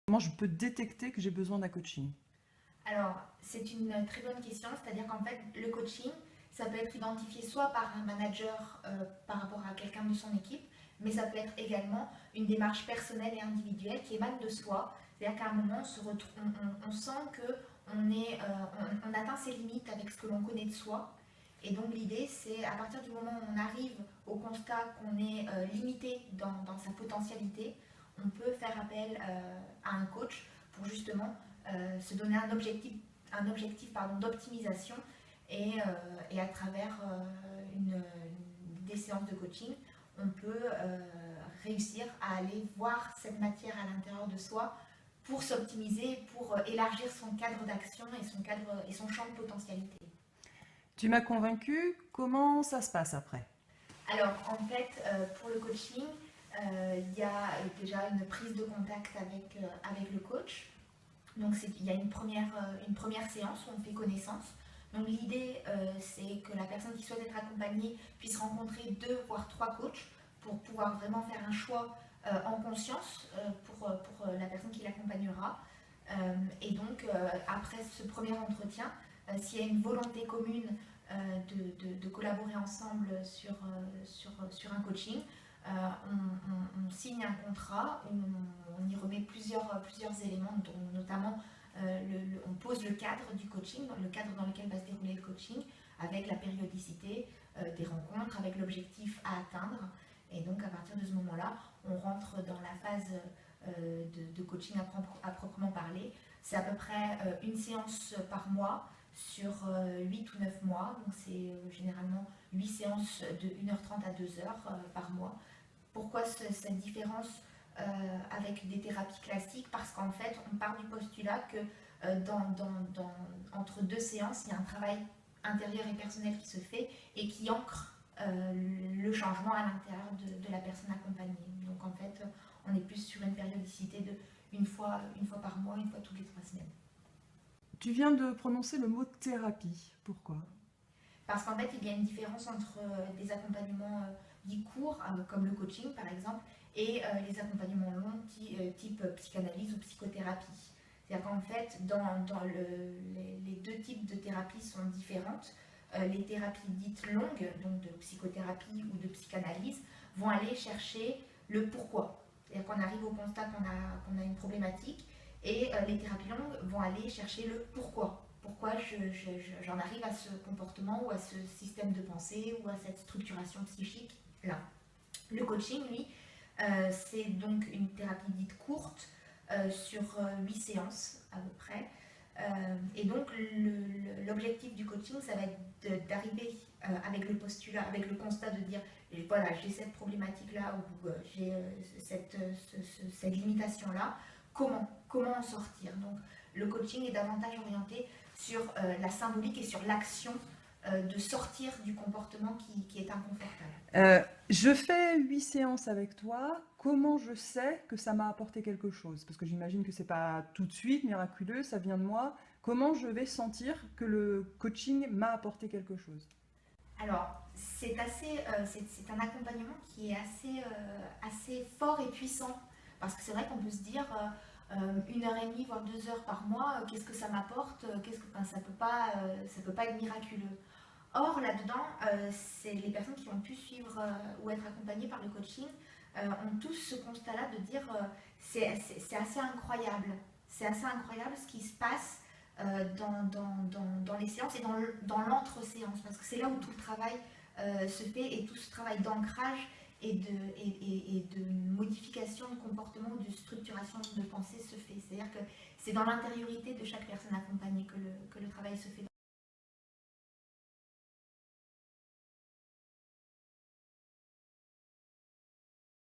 Comment je peux détecter que j'ai besoin d'un coaching? Alors, c'est une très bonne question, c'est-à-dire qu'en fait, le coaching, ça peut être identifié soit par un manager par rapport à quelqu'un de son équipe, mais ça peut être également une démarche personnelle et individuelle qui émane de soi. C'est-à-dire qu'à un moment, on sent qu'on atteint ses limites avec ce que l'on connaît de soi. Et donc l'idée, c'est à partir du moment où on arrive au constat qu'on est limité dans sa potentialité, on peut faire appel à un coach pour justement se donner un objectif d'optimisation et à travers des séances de coaching, on peut réussir à aller voir cette matière à l'intérieur de soi pour s'optimiser, pour élargir son cadre d'action et son champ de potentialité. Tu m'as convaincu, comment ça se passe après? Alors, en fait, pour le coaching, il y a déjà une prise de contact avec le coach. Donc il y a une première séance où on fait connaissance. Donc l'idée, c'est que la personne qui souhaite être accompagnée puisse rencontrer 2 voire 3 coachs pour pouvoir vraiment faire un choix en conscience pour la personne qui l'accompagnera. Et donc après ce premier entretien, s'il y a une volonté commune de collaborer ensemble sur un coaching, on signe un contrat où on y remet plusieurs éléments, dont notamment on pose le cadre du coaching, le cadre dans lequel va se dérouler le coaching, avec la périodicité des rencontres, avec l'objectif à atteindre. Et donc à partir de ce moment-là, on rentre dans la phase de coaching à proprement parler. C'est à peu près une séance par mois sur 8 ou 9 mois. Donc c'est généralement 8 séances de 1h30 à 2h par mois. Pourquoi cette différence avec des thérapies classiques? Parce qu'en fait, on part du postulat que entre 2 séances, il y a un travail intérieur et personnel qui se fait et qui ancre le changement à l'intérieur de la personne accompagnée. Donc en fait, on est plus sur une périodicité de une fois par mois, une fois toutes les 3 semaines. Tu viens de prononcer le mot thérapie. Pourquoi? Parce qu'en fait, il y a une différence entre des accompagnements dits courts, comme le coaching par exemple, et les accompagnements longs type psychanalyse ou psychothérapie. C'est-à-dire qu'en fait, les 2 types de thérapies sont différentes. Les thérapies dites longues, donc de psychothérapie ou de psychanalyse, vont aller chercher le pourquoi. C'est-à-dire qu'on arrive au constat qu'on a une problématique, et les thérapies longues vont aller chercher le pourquoi. Pourquoi j'en arrive à ce comportement ou à ce système de pensée ou à cette structuration psychique là. Le coaching, lui, c'est donc une thérapie dite courte sur 8 séances à peu près. Et donc l'objectif du coaching, ça va être d'arriver avec le postulat, avec le constat de dire voilà, j'ai cette problématique là ou j'ai cette limitation là, comment en sortir. Donc le coaching est davantage orienté sur la symbolique et sur l'action de sortir du comportement qui est inconfortable. Je fais 8 séances avec toi. Comment je sais que ça m'a apporté quelque chose? Parce que j'imagine que c'est pas tout de suite miraculeux, ça vient de moi. Comment je vais sentir que le coaching m'a apporté quelque chose? Alors, c'est un accompagnement qui est assez fort et puissant. Parce que c'est vrai qu'on peut se dire 1h30, voire 2 heures par mois, qu'est-ce que ça m'apporte? Enfin, ça peut pas être miraculeux. Or, là-dedans, c'est les personnes qui ont pu suivre ou être accompagnées par le coaching ont tous ce constat-là de dire c'est assez incroyable. C'est assez incroyable ce qui se passe dans les séances et dans l'entre-séance, parce que c'est là où tout le travail se fait et tout ce travail d'ancrage et de modification de comportement, de structuration de pensée se fait. C'est-à-dire que c'est dans l'intériorité de chaque personne accompagnée que le travail se fait.